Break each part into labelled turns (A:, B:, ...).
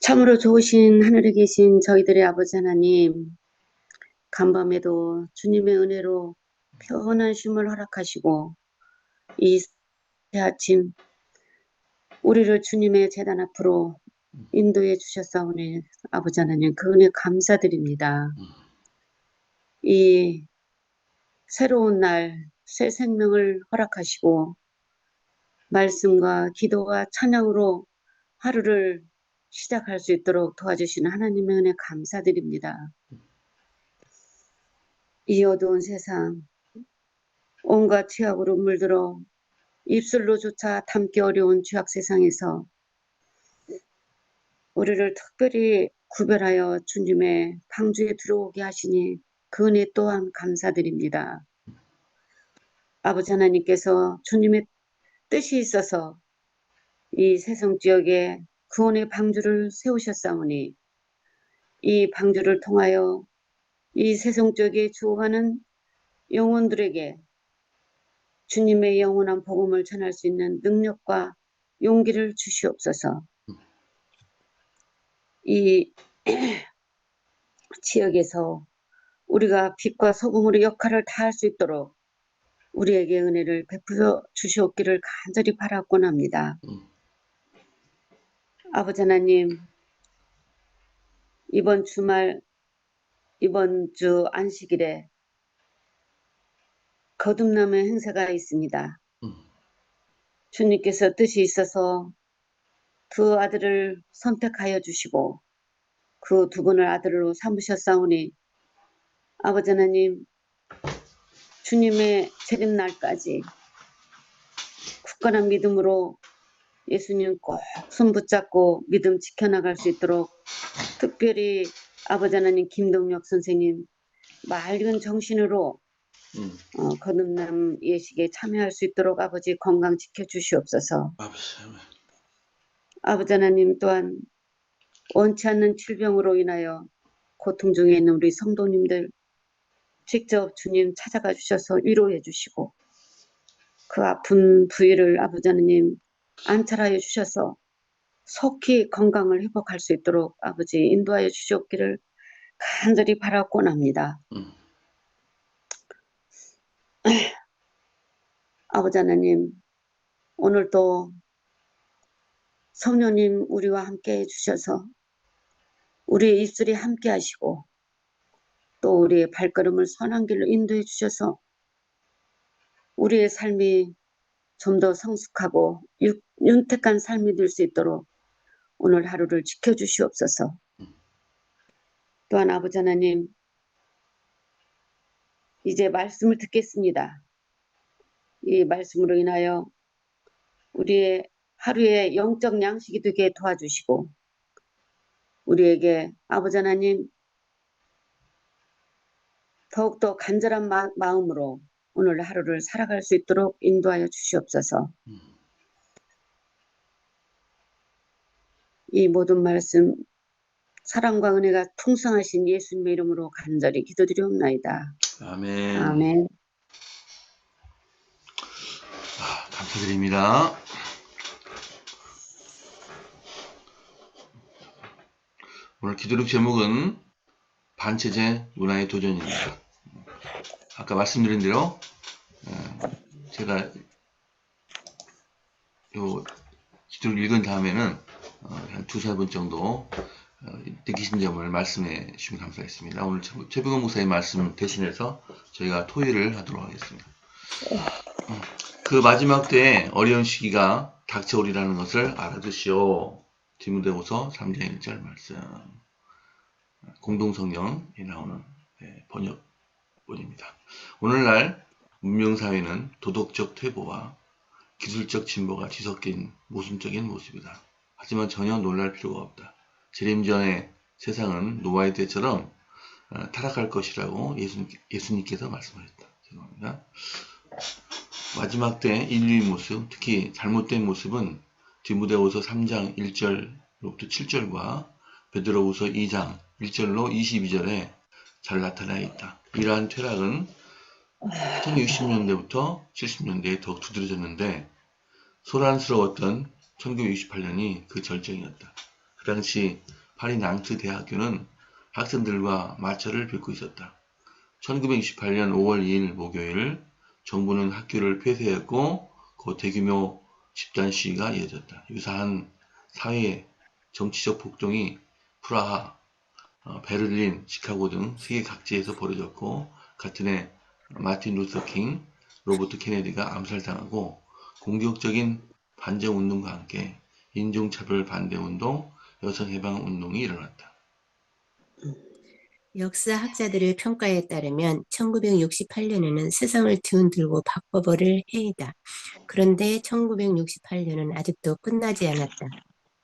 A: 참으로 좋으신 하늘에 계신 저희들의 아버지 하나님, 간밤에도 주님의 은혜로 편한 쉼을 허락하시고 이 아침 우리를 주님의 제단 앞으로 인도해 주셨사오니 아버지 하나님 그 은혜 감사드립니다. 이 새로운 날, 새 생명을 허락하시고 말씀과 기도와 찬양으로 하루를 시작할 수 있도록 도와주시는 하나님의 은혜 감사드립니다. 이 어두운 세상, 온갖 죄악으로 물들어 입술로조차 담기 어려운 죄악 세상에서 우리를 특별히 구별하여 주님의 방주에 들어오게 하시니 그 은혜 또한 감사드립니다. 아버지 하나님께서 주님의 뜻이 있어서 이 세상 지역에 구원의 방주를 세우셨사오니 이 방주를 통하여 이 세상 지역에 죽어가는 영혼들에게 주님의 영원한 복음을 전할 수 있는 능력과 용기를 주시옵소서. 이 지역에서 우리가 빛과 소금으로 역할을 다할 수 있도록 우리에게 은혜를 베풀어 주시옵기를 간절히 바라곤 합니다. 아버지 하나님, 이번 주말, 이번 주 안식일에 거듭남의 행사가 있습니다. 주님께서 뜻이 있어서 두 아들을 선택하여 주시고 그 두 분을 아들로 삼으셨사오니 아버지 하나님, 주님의 재림날까지 굳건한 믿음으로 예수님 꼭 손 붙잡고 믿음 지켜나갈 수 있도록 특별히 아버지 하나님 김동혁 선생님 맑은 정신으로 거듭남 예식에 참여할 수 있도록 아버지 건강 지켜주시옵소서. 아버지 하나님 또한 원치 않는 질병으로 인하여 고통 중에 있는 우리 성도님들 직접 주님 찾아가 주셔서 위로해 주시고 그 아픈 부위를 아버지 하나님 안찰하여 주셔서 속히 건강을 회복할 수 있도록 아버지 인도하여 주시옵기를 간절히 바라곤 합니다. 아버지 하나님, 오늘도 성령님 우리와 함께 해주셔서 우리의 입술이 함께 하시고 또 우리의 발걸음을 선한 길로 인도해 주셔서 우리의 삶이 좀 더 성숙하고 윤택한 삶이 될 수 있도록 오늘 하루를 지켜주시옵소서. 또한 아버지 하나님, 이제 말씀을 듣겠습니다. 이 말씀으로 인하여 우리의 하루의 영적 양식이 되게 도와주시고 우리에게 아버지 하나님 더욱더 간절한 마음으로 오늘 하루를 살아갈 수 있도록 인도하여 주시옵소서. 이 모든 말씀 사랑과 은혜가 풍성하신 예수님의 이름으로 간절히 기도드리옵나이다.
B: 아멘.
A: 아멘.
B: 감사드립니다. 오늘 기도록 제목은 반체제 문화의 도전입니다. 아까 말씀드린 대로 제가 요 기도를 읽은 다음에는 한 두세 번 정도 느끼신 점을 말씀해 주시면 감사하겠습니다. 오늘 최병원 목사의 말씀 대신해서 저희가 토의를 하도록 하겠습니다. 그 마지막 때에 어려운 시기가 닥쳐오리라는 것을 알아두시오. 디모데후서 3장 1절 말씀. 공동성경에 나오는 번역본입니다. 오늘날 문명사회는 도덕적 퇴보와 기술적 진보가 뒤섞인 모순적인 모습이다. 하지만 전혀 놀랄 필요가 없다. 재림 전의 세상은 노아의 때처럼 타락할 것이라고 예수님께서 말씀하셨다. 죄송합니다. 마지막 때 인류의 모습, 특히 잘못된 모습은 디모데후서 3장 1절로부터 7절과 베드로후서 2장 1절로 22절에 잘 나타나 있다. 이러한 퇴락은 1960년대부터 70년대에 더욱 두드러졌는데 소란스러웠던 1968년이 그 절정이었다. 당시 파리 낭트 대학교는 학생들과 마찰을 빚고 있었다. 1968년 5월 2일 목요일 정부는 학교를 폐쇄했고 그 대규모 집단 시위가 이어졌다. 유사한 사회 정치적 폭동이 프라하, 베를린, 시카고 등 세계 각지에서 벌어졌고 같은 해 마틴 루터 킹, 로버트 케네디가 암살당하고 공격적인 반정운동과 함께 인종차별 반대운동, 여성해방운동이 일어났다.
C: 역사학자들의 평가에 따르면 1968년에는 세상을 뒤흔들고 바꿔버릴 해이다. 그런데 1968년은 아직도 끝나지 않았다.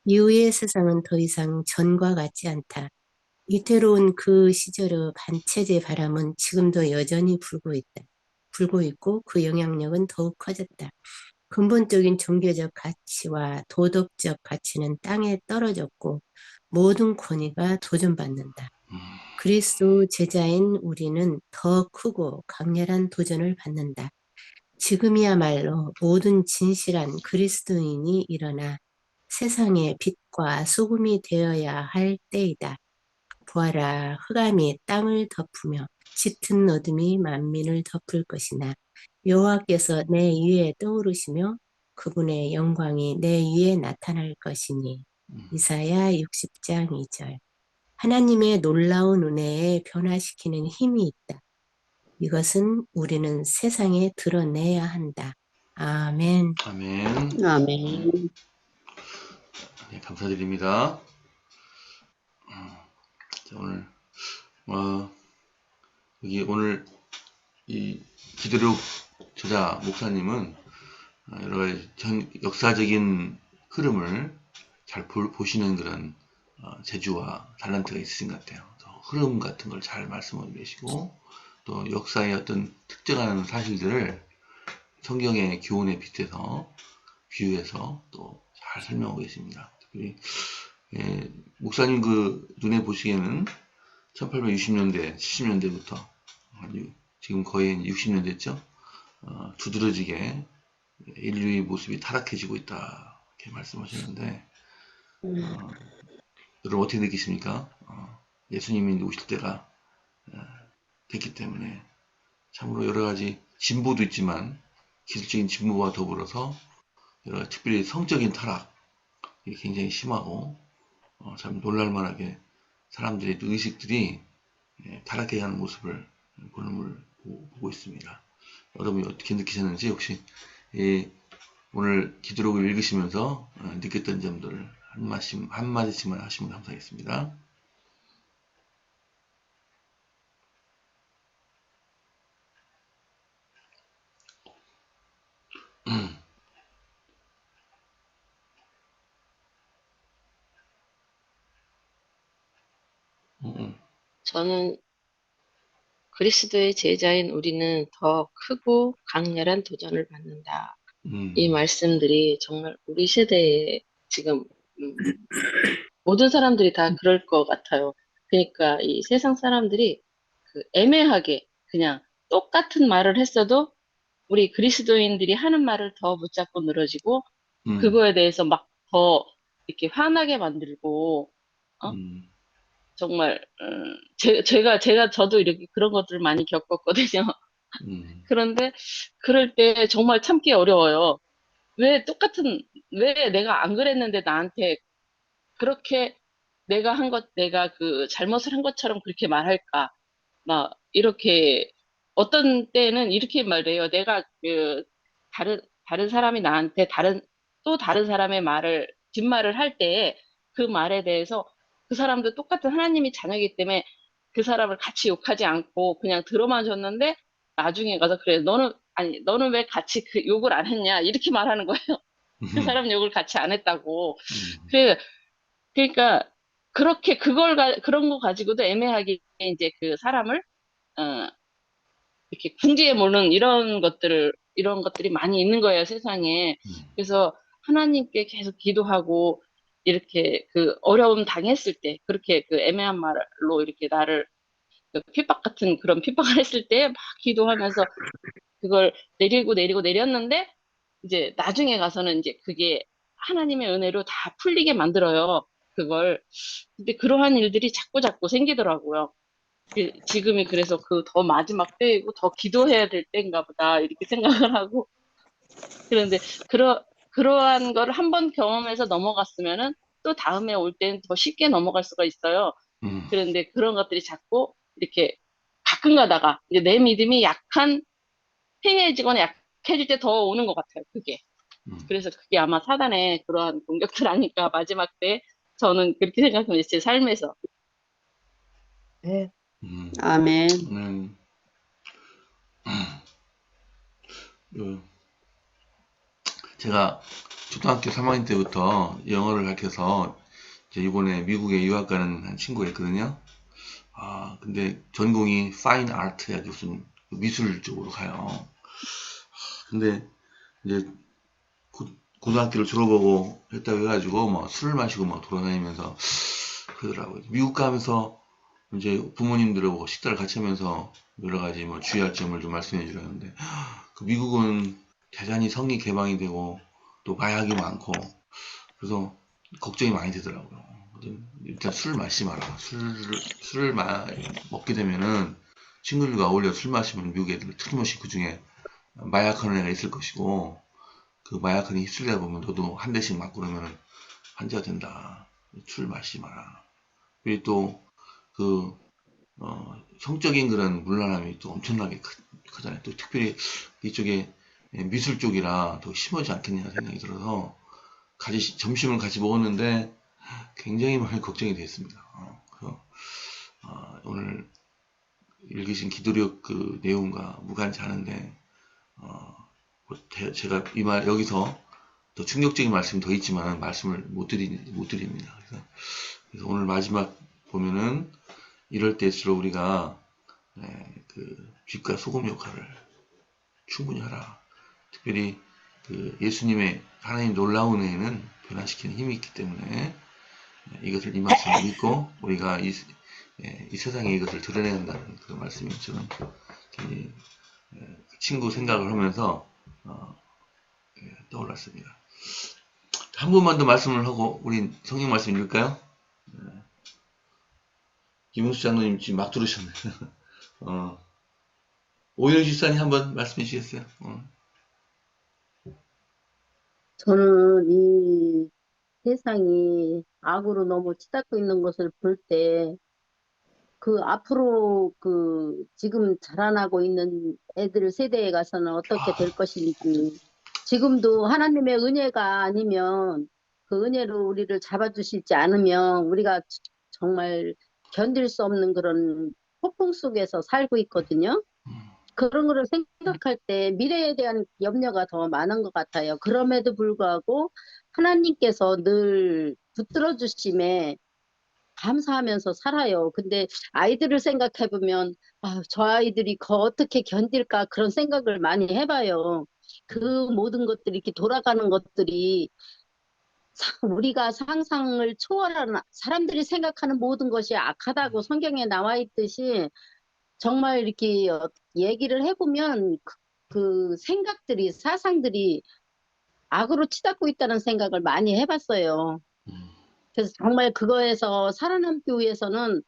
C: 이후의 세상은 더 이상 전과 같지 않다. 위태로운 그 시절의 반체제 바람은 지금도 여전히 불고 있고 그 영향력은 더욱 커졌다. 근본적인 종교적 가치와 도덕적 가치는 땅에 떨어졌고 모든 권위가 도전받는다. 그리스도 제자인 우리는 더 크고 강렬한 도전을 받는다. 지금이야말로 모든 진실한 그리스도인이 일어나 세상의 빛과 소금이 되어야 할 때이다. 보아라, 흑암이 땅을 덮으며 짙은 어둠이 만민을 덮을 것이나 여호와께서 내 위에 떠오르시며 그분의 영광이 내 위에 나타날 것이니. 이사야 60장 2절. 하나님의 놀라운 은혜에 변화시키는 힘이 있다. 이것은 우리는 세상에 드러내야 한다. 아멘.
B: 아멘.
A: 아멘.
B: 네, 감사드립니다. 자, 오늘 여기 오늘 이 기도록 저자 목사님은 여러 가지 역사적인 흐름을 잘 보시는 그런 재주와 탤런트가 있으신 것 같아요. 흐름 같은 걸 잘 말씀하고 계시고 또 역사의 어떤 특정한 사실들을 성경의 교훈에 빗대서 비유해서 또 잘 설명하고 계십니다. 특히 목사님 그 눈에 보시기에는 1860년대, 70년대부터 지금 거의 60년 됐죠. 두드러지게 인류의 모습이 타락해지고 있다 이렇게 말씀하셨는데 여러분 어떻게 느끼십니까? 예수님이 오실 때가 됐기 때문에 참으로 여러 가지 진보도 있지만 기술적인 진보와 더불어서 특별히 성적인 타락이 굉장히 심하고 참 놀랄만하게 사람들의 의식들이 타락해가는 모습을 보고 있습니다. 여러분이 어떻게 느끼셨는지 혹시 오늘 기도록을 읽으시면서 느꼈던 점들을 한마디씩만 하시면 감사하겠습니다.
D: 저는 그리스도의 제자인 우리는 더 크고 강렬한 도전을 받는다. 이 말씀들이 정말 우리 세대에 지금 모든 사람들이 다 그럴 것 같아요. 그러니까 이 세상 사람들이 그 애매하게 그냥 똑같은 말을 했어도 우리 그리스도인들이 하는 말을 더 붙잡고 늘어지고 그거에 대해서 막 더 이렇게 화나게 만들고 정말 저도 이렇게 그런 것들을 많이 겪었거든요. 그런데 그럴 때 정말 참기 어려워요. 왜 내가 안 그랬는데 나한테 그렇게 내가 그 잘못을 한 것처럼 그렇게 말할까? 막 이렇게 어떤 때는 이렇게 말해요. 내가 그 다른 사람이 나한테 또 다른 사람의 뒷말을 할 때 그 말에 대해서 그 사람도 똑같은 하나님이 자녀이기 때문에 그 사람을 같이 욕하지 않고 그냥 들어만 줬는데 나중에 가서 그래 너는 왜 같이 그 욕을 안 했냐 이렇게 말하는 거예요. 그 사람 욕을 같이 안 했다고. 그러니까 그렇게 그런 거 가지고도 애매하게 이제 그 사람을 이렇게 궁지에 모는 이런 것들이 많이 있는 거예요, 세상에. 그래서 하나님께 계속 기도하고 이렇게 그 어려움 당했을 때 그렇게 그 애매한 말로 이렇게 나를 그 핍박 같은 그런 핍박을 했을 때 막 기도하면서 그걸 내렸는데 이제 나중에 가서는 이제 그게 하나님의 은혜로 다 풀리게 만들어요. 그걸. 근데 그러한 일들이 자꾸 생기더라고요. 지금이 그래서 그 더 마지막 때이고 더 기도해야 될 때인가 보다 이렇게 생각을 하고 그런데 그러한 거를 한번 경험해서 넘어갔으면은 또 다음에 올 때는 더 쉽게 넘어갈 수가 있어요.
B: 음,
D: 그런데 그런 것들이 자꾸 이렇게 가끔 가다가 이제 내 믿음이 해이해지거나 약해질 때 더 오는 것 같아요. 그게.
B: 음,
D: 그래서 그게 아마 사단의 그러한 공격들 아닐까 마지막 때 저는 그렇게 생각합니다. 제 삶에서. 네.
A: 아멘.
B: 음, 그 제가 초등학교 3학년 때부터 영어를 가르쳐서 이제 이번에 미국에 유학 가는 한 친구가 있거든요. 아, 근데 전공이 파인 아트야, 무슨 미술 쪽으로 가요. 근데 이제 고등학교를 졸업하고 했다고 해가지고 뭐 술을 마시고 막 돌아다니면서 그러더라고요. 미국 가면서 이제 부모님들하고 식사를 같이 하면서 여러 가지 뭐 주의할 점을 좀 말씀해 주려는데 그 미국은 대단히 성리 개방이 되고 또 마약이 많고 그래서 걱정이 많이 되더라고요. 일단 술 마시지 마라. 술을 먹게 되면은 친구들과 어울려 술 마시면 미국 애들 틀림없이 그 중에 마약하는 애가 있을 것이고 그 마약하는 휩쓸리다 보면 너도 한 대씩 맞고 그러면 환자가 된다. 술 마시지 마라. 그리고 또 그 성적인 그런 문란함이 또 엄청나게 크잖아요. 또 특별히 이쪽에 미술 쪽이라 더 심하지 않겠냐 생각이 들어서 점심을 같이 먹었는데 굉장히 많이 걱정이 됐습니다. 그래서 오늘 읽으신 기도력 그 내용과 무관치 않은데 제가 이 말 여기서 더 충격적인 말씀이 더 있지만 말씀을 못 드립니다. 그래서 오늘 마지막 보면은 이럴 때일수록 우리가 그 빛과 소금 역할을 충분히 하라. 특별히 그 예수님의 하나님 놀라운 은혜는 변화시키는 힘이 있기 때문에 이것을 이 말씀을 믿고 우리가 이 세상에 이것을 드러내야 한다는 그 말씀이 저는 그 친구 생각을 하면서 떠올랐습니다. 한 번만 더 말씀을 하고 우리 성경 말씀 읽을까요? 김용수 장로님 지금 막 들으셨네. 오영 집사님 한번 말씀해 주시겠어요?
E: 저는 이 세상이 악으로 너무 치닫고 있는 것을 볼 때, 그 앞으로 그 지금 자라나고 있는 애들 세대에 가서는 어떻게 될 것인지, 지금도 하나님의 은혜가 아니면 그 은혜로 우리를 잡아주시지 않으면 우리가 정말 견딜 수 없는 그런 폭풍 속에서 살고 있거든요. 그런 거를 생각할 때 미래에 대한 염려가 더 많은 것 같아요. 그럼에도 불구하고 하나님께서 늘 붙들어 주심에 감사하면서 살아요. 근데 아이들을 생각해 보면 저 아이들이 어떻게 견딜까 그런 생각을 많이 해봐요. 그 모든 것들이 이렇게 돌아가는 것들이 우리가 상상을 초월하는 사람들이 생각하는 모든 것이 악하다고 성경에 나와 있듯이 정말 이렇게 얘기를 해보면 그 생각들이 사상들이 악으로 치닫고 있다는 생각을 많이 해봤어요. 그래서 정말 그거에서 살아남기 위해서는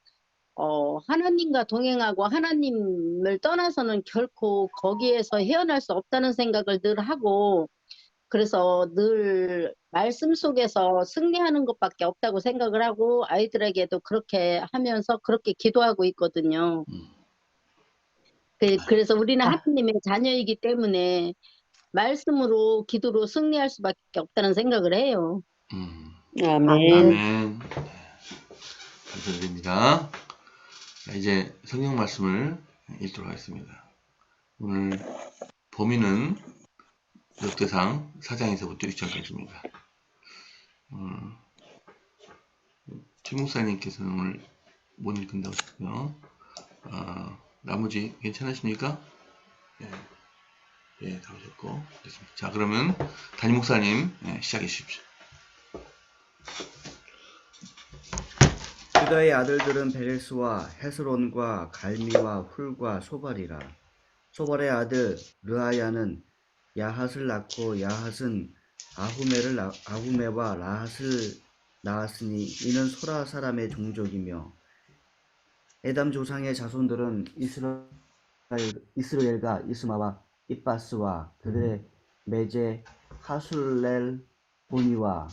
E: 하나님과 동행하고 하나님을 떠나서는 결코 거기에서 헤어날 수 없다는 생각을 늘 하고 그래서 늘 말씀 속에서 승리하는 것밖에 없다고 생각을 하고 아이들에게도 그렇게 하면서 그렇게 기도하고 있거든요. 그래서 우리는 하나님의 자녀이기 때문에 말씀으로 기도로 승리할 수밖에 없다는 생각을 해요.
A: 아멘.
B: 아멘. 감사드립니다. 이제 성경 말씀을 읽도록 하겠습니다. 오늘 범위는 역대상 4장에서부터 6장까지입니다. 최 목사님께서는 오늘 못 읽는다고 하셨고요. 나머지 괜찮으십니까? 예, 다 오셨고. 됐습니다. 자, 그러면 담임 목사님 시작해 주십시오.
F: 유다의 아들들은 베레스와 헤스론과 갈미와 훌과 소발이라. 소발의 아들 르아야는 야핫을 낳고 야핫은 아후메와 라핫을 낳았으니 이는 소라 사람의 종족이며 에담 조상의 자손들은 이스라엘과 이스마와 입바스와 그들의 매제 하술렐 보니와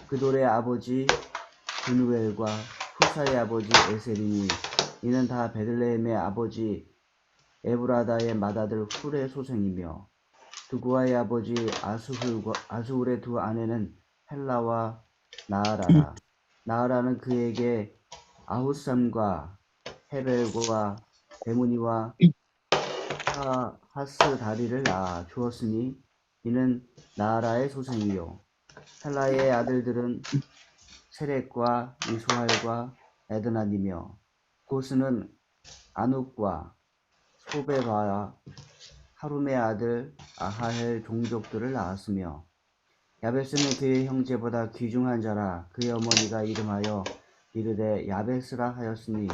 F: 그돌의 아버지 분우엘과 후사의 아버지 에셀이니 이는 다 베들레헴의 아버지 에브라다의 맏아들 훌의 소생이며 두구아의 아버지 아수hul의 두 아내는 헬라와 나아라라. 나아라는 그에게 아후삼과 헤벨과 베무니와 하스다리를 낳아 주었으니 이는 나아라의 소생이요 헬라의 아들들은 세렉과 이소할과 에드나니며 고스는 아눅과 소베바와 하룸의 아들 아하헬 종족들을 낳았으며 야베스는 그의 형제보다 귀중한 자라. 그의 어머니가 이름하여 이르되 야베스라 하였으니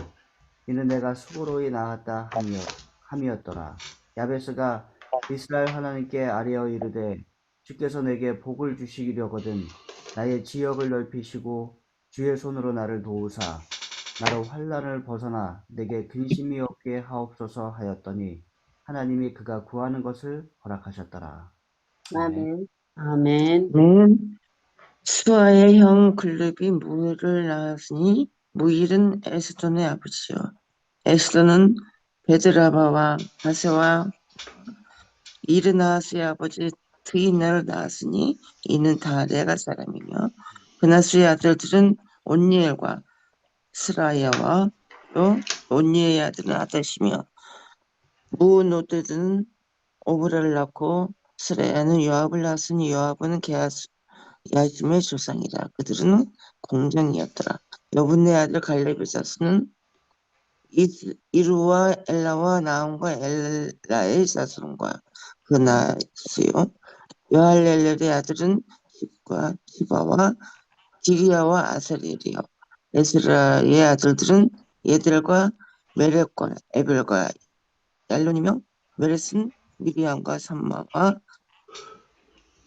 F: 이는 내가 수고로이 낳았다 함이었더라. 야베스가 이스라엘 하나님께 아뢰어 이르되 주께서 내게 복을 주시려거든 나의 지역을 넓히시고 주의 손으로 나를 도우사 나로 환난을 벗어나 내게 근심이 없게 하옵소서 하였더니 하나님이 그가 구하는 것을 허락하셨더라.
E: 아멘.
A: 아멘.
G: 수아의 형 글렙이 무일을 낳았으니 무일은 에스돈의 아버지요. 에스돈은 베드라바와 바세와 이르나스의 아버지 드이나를 낳았으니 이는 다 레가 사람이며 그나스의 아들들은 온니엘과 스라야와 또 온니의 아들은 아다시며 무노드는 오브라를 낳고 스라야는 요압을 낳았으니 요압은 야심의 조상이라. 그들은 공장이었더라. 여분네 아들 갈렙의 자손은 이루와 엘라와 나온과 엘라의 자손과 그나스요. 요할렐렐의 아들은 십과 시바와 디리아와 아사렐이요. 에스라의 아들들은 예델과 메렉과 에벨과 얄론이며 메렛은 미리암과 삼마와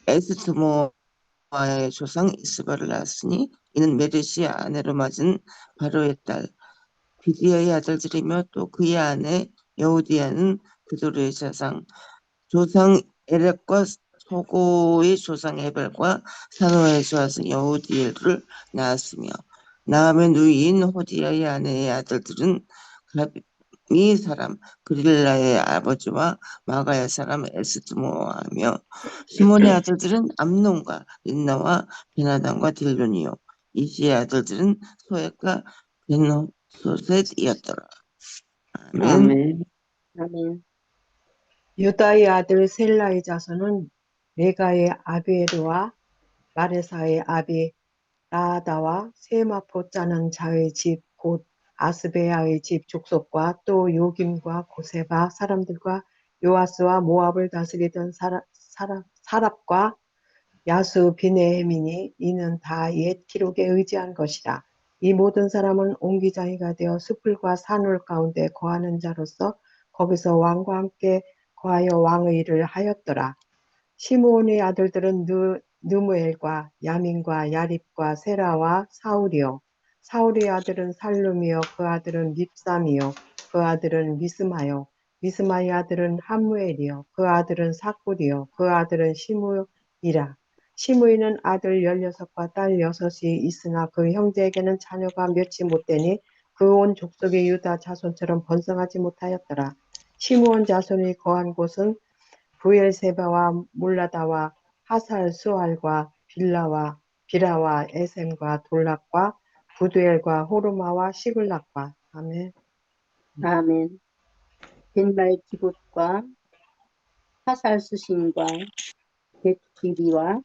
G: 에스트모아의 조상 이스바를 낳았으니 이는 메렛이 아내로 맞은 바로의 딸 비디아의 아들들이며 또 그의 아내 여우디아는 그도르의 조상 에렉과 소고의 조상 에벨과 사노의 조상 여우디엘을 낳았으며 나함의 누이인 호디아의 아내의 아들들은 가미 사람 그릴라의 아버지와 마가야 사람 에스드모아며 시몬의 아들들은 암논과 린나와 베나단과 딜론이요 이시의 아들들은 소액과 베노소셋이었더라. 아멘.
A: 아멘.
E: 아멘.
H: 유다의 아들 셀라의 자손은 메가의 아비에르와 마레사의 아비 라하다와 세마포 짜는 자의 집 곧 아스베야의 집 족속과 또 요김과 고세바 사람들과 요아스와 모압을 다스리던 사랍과 야수 비네헤민이 이는 다 옛 기록에 의지한 것이라. 이 모든 사람은 옹기장이가 되어 수풀과 산울 가운데 거하는 자로서 거기서 왕과 함께 거하여 왕의 일을 하였더라. 시므온의 아들들은 느무엘과 야민과 야립과 세라와 사울이요. 사울의 아들은 살룸이요. 그 아들은 밉삼이요. 그 아들은 미스마요. 미스마의 아들은 함무엘이요. 그 아들은 사꿀이요. 그 아들은 시므이라. 시므이는 아들 16과 딸 6이 있으나 그 형제에게는 자녀가 몇이 못되니 그 온 족속의 유다 자손처럼 번성하지 못하였더라. 시므온 자손이 거한 곳은 부엘세바와 몰라다와 하살 수알과 비라와 에셈과 돌락과 부두엘과 호르마와 시글락과. 아멘.
E: 아멘. 벤발 기봇과 하살 수신과 벳기리와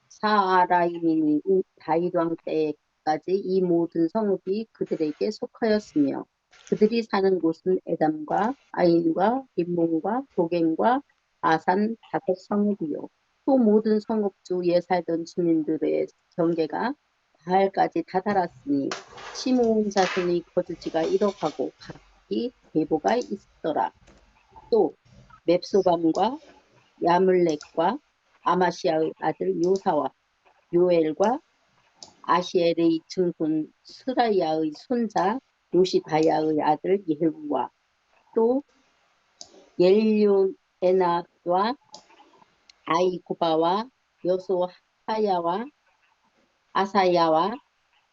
E: 사아라임이 다윗 왕 때까지 이 모든 성읍이 그들에게 속하였으며 그들이 사는 곳은 에담과 아인과 림몬과 도겐과 아산 5 성읍이요. 또 모든 성읍주에 살던 주민들의 경계가 바알까지 다다랐으니 시므온 자손의 거주지가 이러하고 각기 계보가 있더라. 또 맵소밤과 야물렉과 아마시아의 아들 요사와 요엘과 아시엘의 증손 스라야의 손자 요시다야의 아들 예후와 또 옐류에나와 아이고바와 여소하야와 아사야와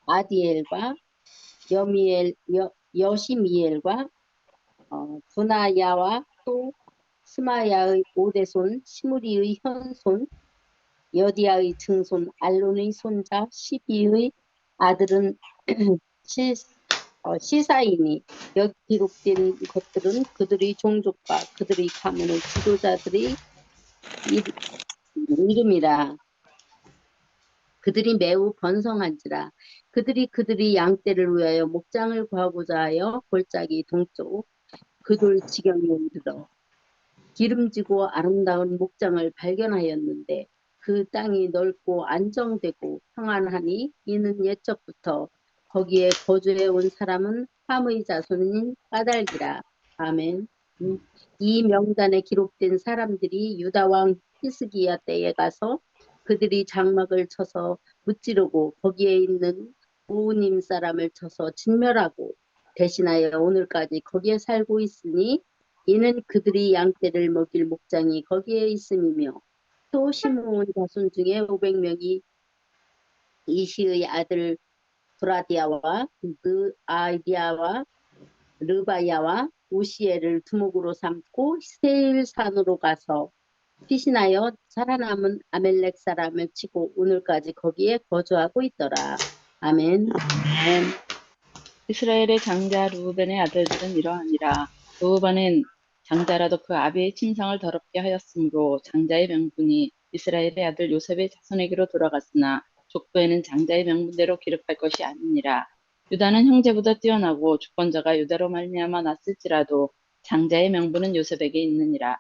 E: 아디엘과 여시미엘과 분하야와 또 스마야의 오대손 시므리의 현손 여디야의 증손 알론의 손자 시비의 아들은 시사이니 여기 기록된 것들은 그들의 종족과 그들의 가문의 지도자들의 이름이라. 그들이 매우 번성한지라. 그들이 양떼를 위하여 목장을 구하고자 하여 골짜기 동쪽 그돌 지경에 이르러 기름지고 아름다운 목장을 발견하였는데 그 땅이 넓고 안정되고 평안하니 이는 옛적부터 거기에 거주해 온 사람은 함의 자손인 까닭이라. 아멘. 이 명단에 기록된 사람들이 유다 왕 히스기야 때에 가서 그들이 장막을 쳐서 무찌르고 거기에 있는 우님 사람을 쳐서 진멸하고 대신하여 오늘까지 거기에 살고 있으니 이는 그들이 양떼를 먹일 목장이 거기에 있음이며 또 시므온 자손 중에 500명이 이시의 아들 브라디아와 아이디아와 르바야와 우시엘을 두목으로 삼고 세일산으로 가서 피신하여 살아남은 아멜렉 사람을 치고 오늘까지 거기에 거주하고 있더라. 아멘.
D: 이스라엘의 장자 르우벤의 아들들은 이러하니라. 르우벤은 장자라도 그 아비의 침상을 더럽게 하였으므로 장자의 명분이 이스라엘의 아들 요셉의 자손에게로 돌아갔으나 족보에는 장자의 명분대로 기록할 것이 아니니라. 유다는 형제보다 뛰어나고 주권자가 유다로 말미암아 났을지라도 장자의 명분은 요셉에게 있느니라.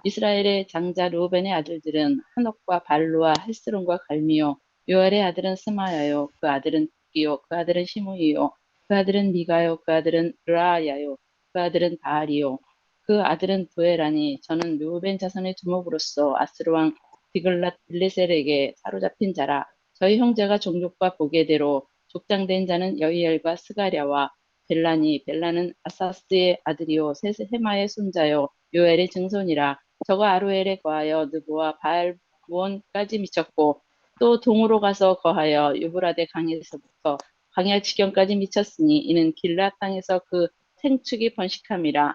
D: 이스라엘의 장자 르우벤의 아들들은 한옥과 발루와 헬스론과 갈미요 요엘의 아들은 스마야요 그 아들은 북기요 그 아들은 시므이요 그 아들은 미가요 그 아들은 르아야요 그 아들은 바알이요 그 아들은 부에라니 저는 르우벤 자손의 두목으로서 아스르 왕 디글랏 빌레셀에게 사로잡힌 자라. 저희 형제가 종족과 보게대로 족장된 자는 여이엘과 스가랴와 벨라는 아사스의 아들이요 세헤마의 손자요 요엘의 증손이라. 저가 아루엘에 거하여 느보와 바알무온까지 미쳤고 또 동으로 가서 거하여 유브라데 강에서부터 광야 지경까지 미쳤으니 이는 길라 땅에서 그 생축이 번식함이라.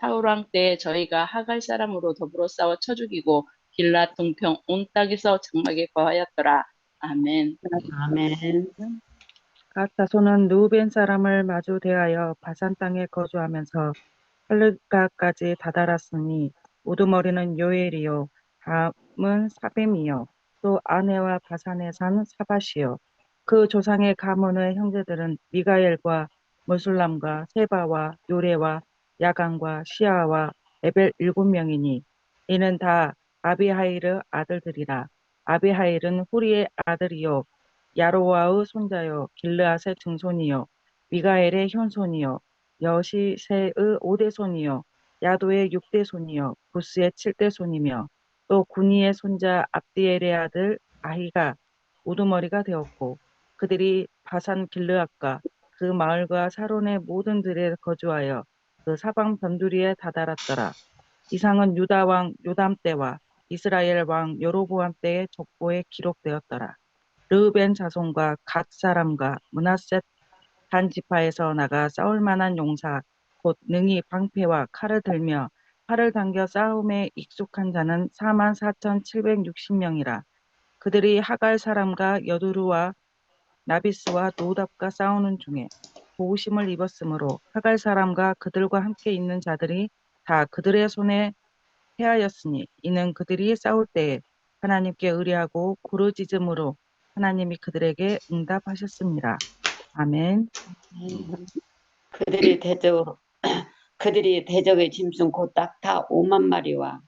D: 사울왕 때에 저희가 하갈 사람으로 더불어 싸워 쳐 죽이고 길라 동평 온 땅에서 장막에 거하였더라. 아멘.
A: 아멘.
I: 각 자손은 르우벤 사람을 마주 대하여 바산 땅에 거주하면서 할르가까지 다다랐으니 우두머리는 요엘이요 다음은 사뱀이요 또 아내와 바산에 산 사밧이요 그 조상의 가문의 형제들은 미가엘과 무술람과 세바와 요레와 야간과 시아와 에벨 7명이니 이는 다 아비하일의 아들들이라. 아비하일은 후리의 아들이요 야로와의 손자요 길르앗의 증손이요 미가엘의 현손이요 여시세의 5대 손이요 야도의 6대 손이요 부스의 7대 손이며 또 구니의 손자 압디엘의 아들 아히가 우두머리가 되었고 그들이 바산 길르앗과 그 마을과 사론의 모든 들에 거주하여 그 사방 변두리에 다다랐더라. 이상은 유다 왕 요담 때와 이스라엘 왕 여로보암 때의 족보에 기록되었더라. 르우벤 자손과 갓 사람과 므낫셋 단 지파에서 나가 싸울 만한 용사 곧 능히 방패와 칼을 들며 팔을 당겨 싸움에 익숙한 자는 44,760명이라. 그들이 하갈 사람과 여두루와 나비스와 노답과 싸우는 중에 도우심을 입었으므로 하갈 사람과 그들과 함께 있는 자들이 다 그들의 손에 패하였으니 이는 그들이 싸울 때에 하나님께 의뢰하고 부르짖음으로 하나님이 그들에게 응답하셨습니다. 아멘.
A: 그들이 대적의 짐승 곧 낙타 5만 마리와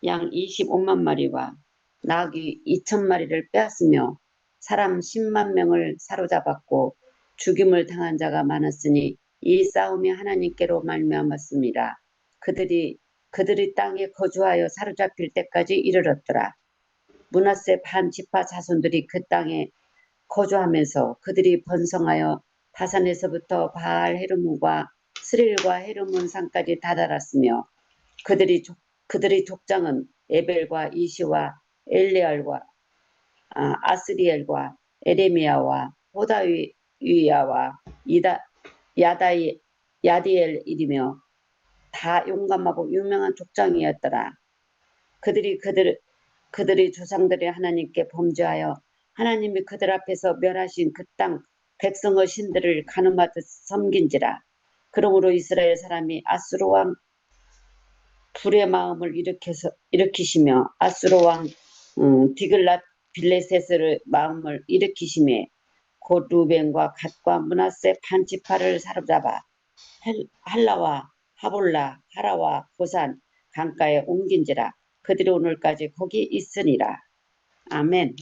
A: 양 25만 마리와 나귀 2,000마리를 빼앗으며 사람 10만 명을 사로잡았고 죽임을 당한 자가 많았으니 이 싸움이 하나님께로 말미암았습니다. 그들이 땅에 거주하여 사로잡힐 때까지 이르렀더라. 므낫세 반 지파 자손들이 그 땅에 거주하면서 그들이 번성하여 바산에서부터 바알 헤르몬과 스릴과 헤르몬 산까지 다다랐으며 그들의 족장은 에벨과 이시와 엘레알과 아스리엘과 에레미야와 호다위야와 야디엘이며 다 용감하고 유명한 족장이었더라. 그들의 조상들의 하나님께 범죄하여 하나님이 그들 앞에서 멸하신 그 땅 백성의 신들을 가늠하듯 섬긴지라. 그러므로 이스라엘 사람이 아수르 왕 불의 마음을 일으키시며 아수르 왕 디글랏 빌레셋의 마음을 일으키심에 곧 루벤과 갓과 므낫세 반지파를 사로잡아 할라와 하볼라 하라와 고산 강가에 옮긴지라. 그들이 오늘까지 거기 있으니라. 아멘.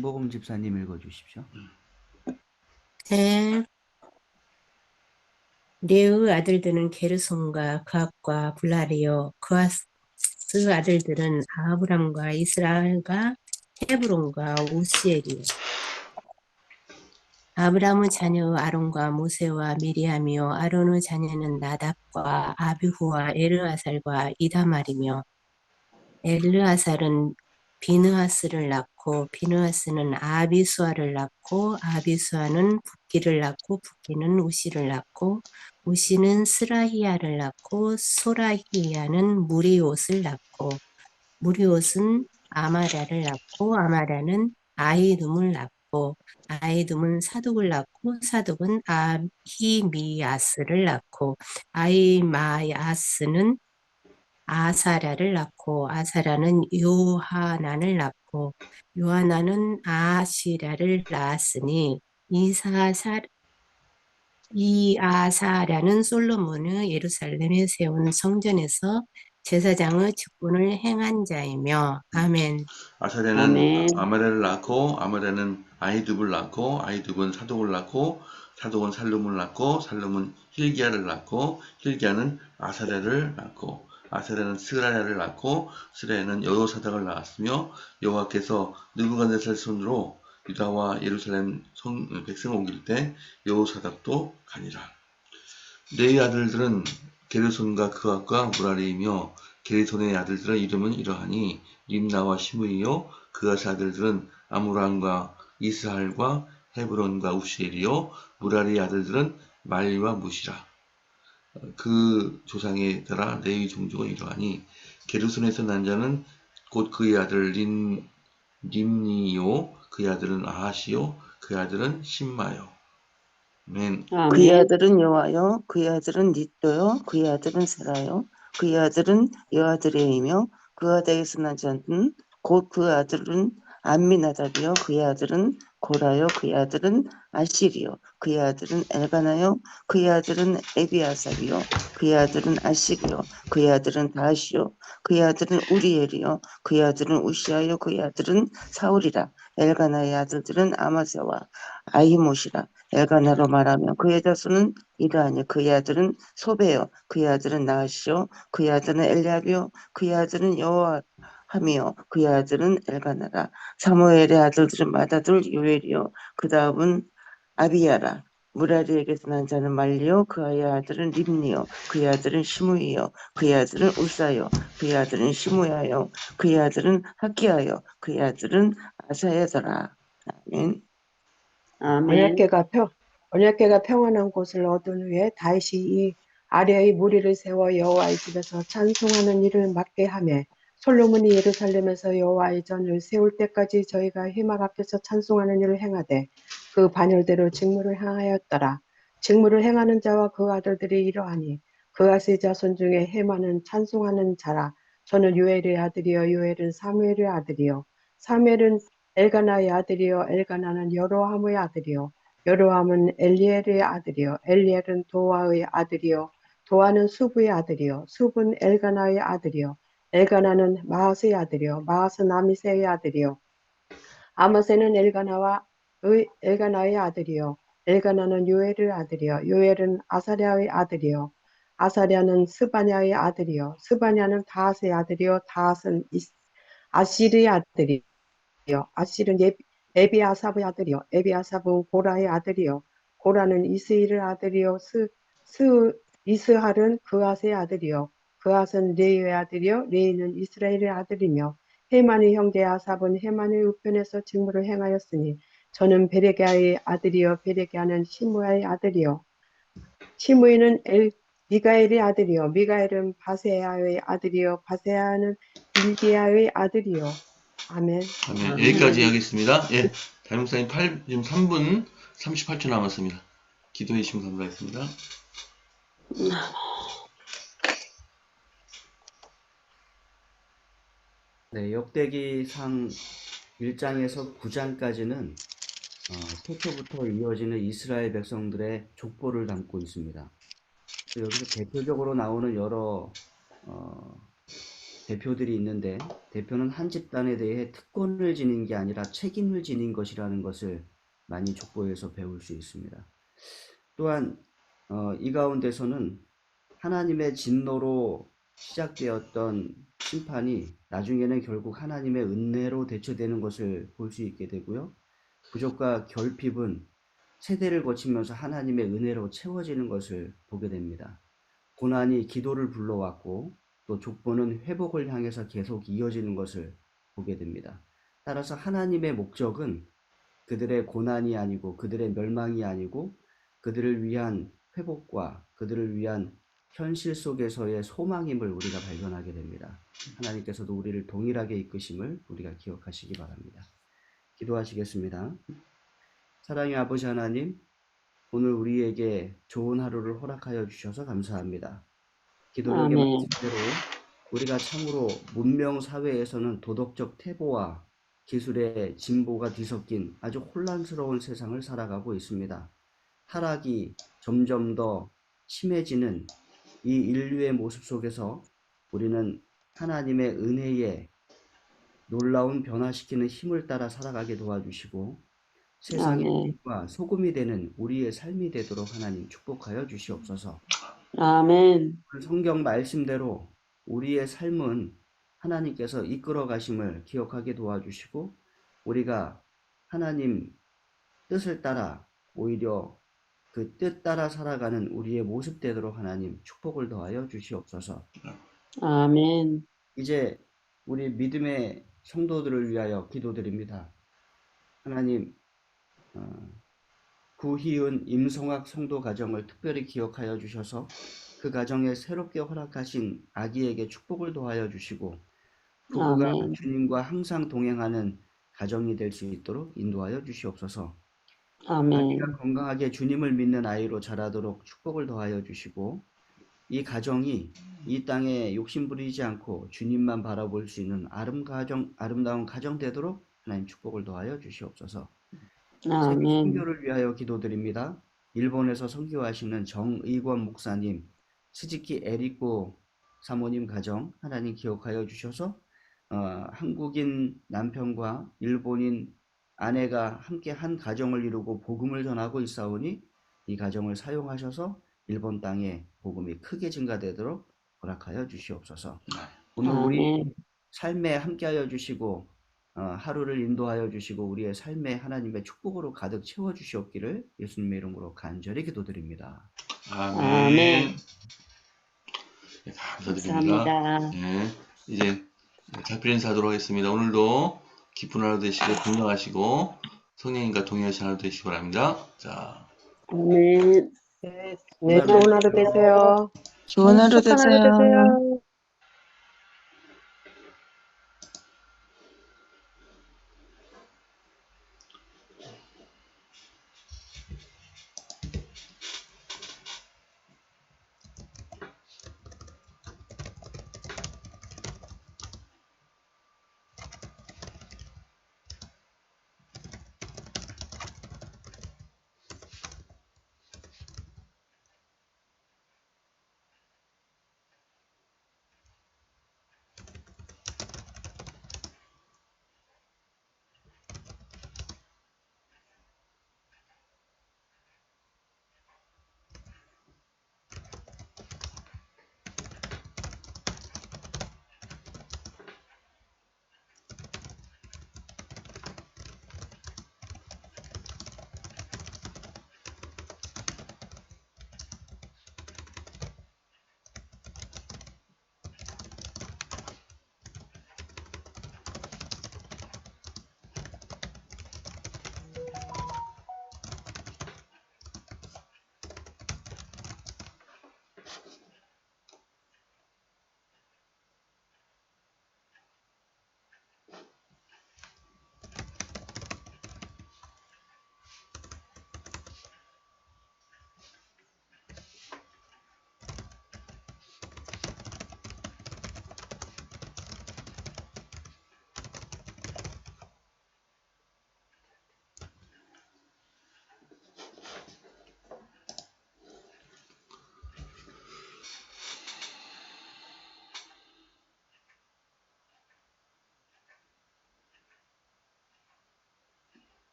F: 보금 집사님 읽어주십시오.
C: 네. 레의 아들들은 게르손과 그압과 블라리요, 그아스 아들들은 아브람과 이스라엘과 헤브론과 우시엘이요. 아브람의 자녀 아론과 모세와 미리암이요, 아론의 자녀는 나답과 아비후와 엘르아살과 이다말이며, 엘르아살은 비느하스를 낳고 비느하스는 아비수아를 낳고 아비수아는 붓기를 낳고 붓기는 우시를 낳고 우시는 스라히야를 낳고 소라히야는 무리옷을 낳고 무리옷은 아마랴를 낳고 아마랴는 아히둠을 낳고 아히둠은 사독을 낳고 사독은 아히미야스를 낳고 아히마야스는 아사랴를 낳고 아사랴는 요하난을 낳고 요하난은 아시랴를 낳았으니 이아사랴는 솔로몬의 예루살렘에 세운 성전에서 제사장의 직분을 행한 자이며. 아멘.
B: 아사랴는
A: 아멘.
B: 아마랴를 낳고 아마랴는 아히둡을 낳고 아히둡은 사독을 낳고 사독은 살룸을 낳고 살룸은 힐기야를 낳고 힐기야는 아사랴를 낳고 아사랴는 스라야를 낳고 스라야는 여호사닥을 낳았으며 여호와께서 느부갓네살 손으로 유다와 예루살렘 백성을 옮길 때 여호사닥도 가니라. 레위 아들들은 게르손과 그압과 무라리이며 게르손의 아들들의 이름은 이러하니 림나와 시므이요 그앗의 아들들은 아므람과 이스할과 헤브론과 우시엘이요 무라리의 아들들은 말리와 무시라. 그 조상에 따라 레위 종족은 이러하니 게르손에서 난 자는 곧 그의 아들 림니요 그의 아들은 아하시요 그의 아들은 심마요. 아멘.
G: 그의
A: 아멘.
G: 아들은 여호와요, 그의 아들은 닛도요, 그의 아들은 세라요, 그의 아들은 여아드레이며 그 아들에서 난 자는 곧 그 아들은 암미나답이요, 그의 아들은 고라요, 그의 아들은 아시리요, 그의 아들은 엘가나요, 그의 아들은 에비아삽이요, 그의 아들은 아시리요, 그의 아들은 다시요, 그의 아들은 우리엘이요, 그의 아들은 우시아요, 그의 아들은 사울이라. 엘가나의 아들들은 아마세와 아히못이라. 엘가나로 말하면 그의 자손은 이러하니 그의 아들은 소베요, 그의 아들은 나하시요, 그의 아들은 엘리압이요, 그의 아들은 여호함이요, 그의 아들은 엘가나라. 사무엘의 아들들은 마다둘 요엘이요, 그 다음은 아비야라. 무라리에게서 난 자는 말리요, 그의 아들은 림니요, 그의 아들은 시므이요, 그의 아들은 울사요, 그의 아들은 시므야요, 그의 아들은 학기야요, 그의 아들은 아사야더라. 아멘.
A: 아멘.
H: 언약궤가 평안한 곳을 얻은 후에 다윗이 이 아래의 무리를 세워 여호와의 집에서 찬송하는 일을 맡게 하며 솔로몬이 예루살렘에서 여호와의 전을 세울 때까지 저희가 회막 앞에서 찬송하는 일을 행하되 그 반열대로 직무를 행하였더라. 직무를 행하는 자와 그 아들들이 이러하니 그아스의 자손 중에 헤만은 찬송하는 자라. 저는 요엘의 아들이요 요엘은 사무엘의 아들이요 사무엘은 엘가나의 아들이요 엘가나는 여로함의 아들이요 여로함은 엘리엘의 아들이요 엘리엘은 도아의 아들이요 도아는 수브의 아들이요 수브는 엘가나의 아들이요 엘가나는 마하스의 아들이요 마하스는 아미세의 아들이요 아마세는 엘가나의 아들이요 엘가나는 요엘의 아들이요 요엘은 아사랴의 아들이요 아사랴는 스바냐의 아들이요 스바냐는 다핫의 아들이요 다핫은 아시르의 아들이요. 아시르는 에비아삽의 아들이요. 에비아삽은 고라의 아들이요. 고라는 이스일의 아들이요. 이스할은 그앗의 아들이요. 그앗은 레이의 아들이요. 레이는 이스라엘의 아들이며 헤만의 형제 아삽은 헤만의 우편에서 직무를 행하였으니 저는 베레기야의 아들이요. 베레기야는 시므야의 아들이요. 시므이는 미가엘의 아들이요. 미가엘은 바세야의 아들이요. 바세야는 빌기야의 아들이요. 아멘.
B: 아멘. 여기까지 하겠습니다. 예. 담임목사님 지금 3분 38초 남았습니다. 기도해 주시면 감사하겠습니다.
F: 네, 역대기상 1장에서 9장까지는 태초부터 이어지는 이스라엘 백성들의 족보를 담고 있습니다. 여기서 대표적으로 나오는 여러 대표들이 있는데, 대표는 한 집단에 대해 특권을 지닌 게 아니라 책임을 지닌 것이라는 것을 많이 족보에서 배울 수 있습니다. 또한 이 가운데서는 하나님의 진노로 시작되었던 심판이 나중에는 결국 하나님의 은혜로 대처되는 것을 볼 수 있게 되고요. 부족과 결핍은 세대를 거치면서 하나님의 은혜로 채워지는 것을 보게 됩니다. 고난이 기도를 불러왔고 또 족보는 회복을 향해서 계속 이어지는 것을 보게 됩니다. 따라서 하나님의 목적은 그들의 고난이 아니고 그들의 멸망이 아니고 그들을 위한 회복과 그들을 위한 현실 속에서의 소망임을 우리가 발견하게 됩니다. 하나님께서도 우리를 동일하게 이끄심을 우리가 기억하시기 바랍니다. 기도하시겠습니다. 사랑의 아버지 하나님, 오늘 우리에게 좋은 하루를 허락하여 주셔서 감사합니다. 기도력의
E: 아멘.
F: 말씀대로 우리가 참으로 문명 사회에서는 도덕적 태보와 기술의 진보가 뒤섞인 아주 혼란스러운 세상을 살아가고 있습니다. 타락이 점점 더 심해지는 이 인류의 모습 속에서 우리는 하나님의 은혜에 놀라운 변화시키는 힘을 따라 살아가게 도와주시고 세상의
E: 아멘.
F: 빛과 소금이 되는 우리의 삶이 되도록 하나님 축복하여 주시옵소서.
E: 아멘.
F: 성경 말씀대로 우리의 삶은 하나님께서 이끌어 가심을 기억하게 도와주시고 우리가 하나님 뜻을 따라 오히려 그 뜻 따라 살아가는 우리의 모습 되도록 하나님 축복을 더하여 주시옵소서.
E: 아멘.
F: 이제 우리 믿음의 성도들을 위하여 기도드립니다. 하나님, 구희은 임성학 성도 가정을 특별히 기억하여 주셔서 그 가정에 새롭게 허락하신 아기에게 축복을 더하여 주시고 부부가
E: 아멘.
F: 주님과 항상 동행하는 가정이 될 수 있도록 인도하여 주시옵소서.
E: 아멘.
F: 아기가 건강하게 주님을 믿는 아이로 자라도록 축복을 더하여 주시고 이 가정이 이 땅에 욕심 부리지 않고 주님만 바라볼 수 있는 아름다운 가정 되도록 하나님 축복을 더하여 주시옵소서. 세계
E: 아멘.
F: 선교를 위하여 기도드립니다. 일본에서 선교하시는 정의권 목사님, 스즈키 에리코 사모님 가정 하나님 기억하여 주셔서 한국인 남편과 일본인 아내가 함께 한 가정을 이루고 복음을 전하고 있사오니 이 가정을 사용하셔서 일본 땅에 복음이 크게 증가되도록 허락하여 주시옵소서. 오늘 우리
E: 아멘.
F: 삶에 함께하여 주시고 하루를 인도하여 주시고 우리의 삶에 하나님의 축복으로 가득 채워 주시옵기를 예수님의 이름으로 간절히 기도드립니다.
B: 아멘. 네, 감사드립니다.
E: 감사합니다.
B: 네, 이제 작별 인사하도록 하겠습니다. 오늘도 기쁜 하루 되시고 건강하시고 성령님과 동행하시는 하루 되시기 바랍니다. 자,
E: 아멘.
H: 네, 좋은 하루 되세요.
G: 좋은 하루
H: 축복한 하루
G: 되세요.
H: 되세요.